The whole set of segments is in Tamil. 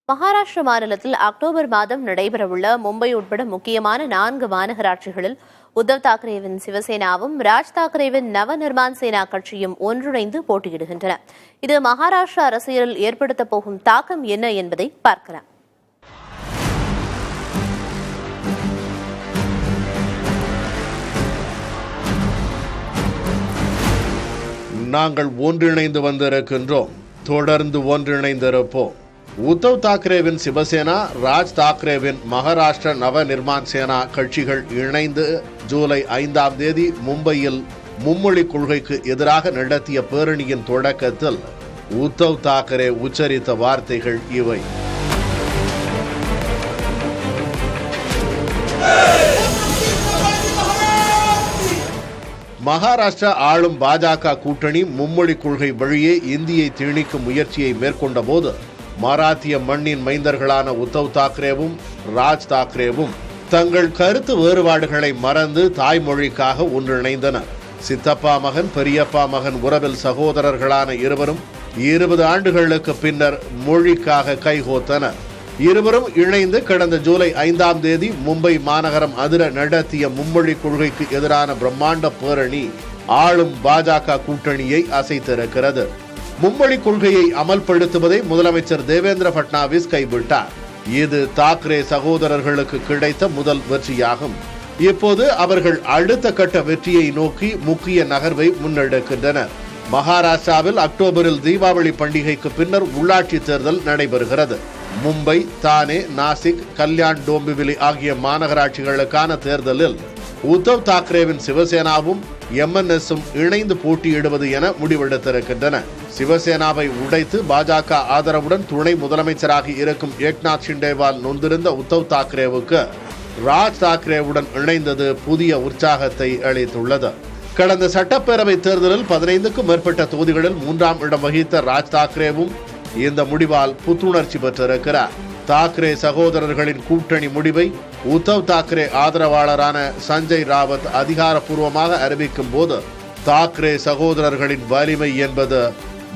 மகாராஷ்டிர மாநிலத்தில் அக்டோபர் மாதம் நடைபெறவுள்ள மும்பை உட்பட முக்கியமான 4 மாநகராட்சிகளில் உத்தவ் தாக்கரேவின் சிவசேனாவும் ராஜ் தாக்கரேவின் நவ நிர்மான் சேனா கட்சியும் ஒன்றிணைந்து போட்டியிடுகின்றன. இது மகாராஷ்டிரா அரசியலில் ஏற்படுத்தப் போகும் தாக்கம் என்ன என்பதை பார்க்கலாம். நாங்கள் ஒன்றிணைந்து வந்திருக்கின்றோம், தொடர்ந்து ஒன்றிணைந்திருப்போம். உத்தவ் தாக்கரேவின் சிவசேனா, ராஜ் தாக்கரேவின் மகாராஷ்டிர நவ நிர்மான் சேனா கட்சிகள் இணைந்து ஜூலை 5ஆம் தேதி மும்பையில் மும்மொழி கொள்கைக்கு எதிராக நடத்திய பேரணியின் தொடக்கத்தில் உத்தவ் தாக்கரே உச்சரித்த வார்த்தைகள் இவை. மகாராஷ்டிரா ஆளும் பாஜக கூட்டணி மும்மொழி கொள்கை வழியே இந்தியை திணிக்கும் முயற்சியை மேற்கொண்ட போது மராத்திய மண்ணின் மைந்தர்களான உத்தவ் தாக்கரேவும் ராஜ் தாக்கரேவும் தங்கள் கருத்து வேறுபாடுகளை மறந்து தாய்மொழிக்காக ஒன்றிணைந்தனர். சித்தப்பா மகன் பெரியப்பா மகன் உறவில் சகோதரர்களான இருவரும் 20 ஆண்டுகளுக்கு பின்னர் மொழிக்காக கைகோத்தனர். இருவரும் இணைந்து கடந்த ஜூலை 5ஆம் தேதி மும்பை மாநகரம் அதிர நடத்திய மும்மொழி கொள்கைக்கு எதிரான பிரம்மாண்ட பேரணி ஆளும் பாஜக கூட்டணியை அசைத்திருக்கிறது. மும்மொழி கொள்கையை அமல்படுத்துவதை முதலமைச்சர் தேவேந்திர பட்னாவிஸ் கைவிட்டார். இது தாக்கரே சகோதரர்களுக்கு கிடைத்த முதல் வெற்றியாகும். இப்போது அவர்கள் அடுத்த கட்ட வெற்றியை நோக்கி முக்கிய நகர்வை முன்னெடுக்கின்றனர். மகாராஷ்டிராவில் அக்டோபரில் தீபாவளி பண்டிகைக்கு பின்னர் உள்ளாட்சி தேர்தல் நடைபெறுகிறது. மும்பை, தானே, நாசிக், கல்யாண், டோம்பிவிலி ஆகிய மாநகராட்சிகளுக்கான தேர்தலில் உத்தவ் தாக்கரேவின் சிவசேனாவும் எம்என்எஸும் இணைந்து போட்டியிடுவது என முடிவெடுத்திருக்கின்றன. சிவசேனாவை உடைத்து பாஜக ஆதரவுடன் துணை முதலமைச்சராக இருக்கும் ஏக்நாத் ஷிண்டேவால் நொந்திருந்த உத்தவ் தாக்கரேவுக்கு ராஜ் தாக்கரேவுடன் இணைந்தது புதிய உற்சாகத்தை அளித்துள்ளது. கடந்த சட்டப்பேரவை தேர்தலில் 15க்கும் மேற்பட்ட தொகுதிகளில் 3ஆம் இடம் வகித்த ராஜ் தாக்கரேவும் இந்த முடிவால் புத்துணர்ச்சி பெற்றிருக்கிறார். தாக்கரே சகோதரர்களின் கூட்டணி முடிவை உத்தவ் தாக்கரே ஆதரவாளரான சஞ்சய் ராவத் அதிகாரப்பூர்வமாக அறிவிக்கும் போது தாக்கரே சகோதரர்களின் வலிமை என்பது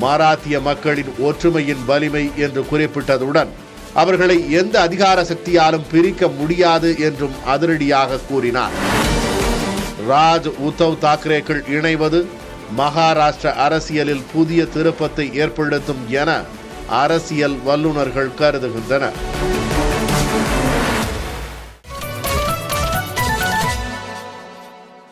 மராத்திய மக்களின் ஒற்றுமையின் வலிமை என்று குறிப்பிட்டதுடன் அவர்களை எந்த அதிகார சக்தியாலும் பிரிக்க முடியாது என்றும் அதிரடியாக கூறினார். ராஜ் உத்தவ் தாக்கரேக்கள் இணைவது மகாராஷ்டிர அரசியலில் புதிய திருப்பத்தை ஏற்படுத்தும் என அரசியல் வல்லுநர்கள் கருதுகின்றனர்.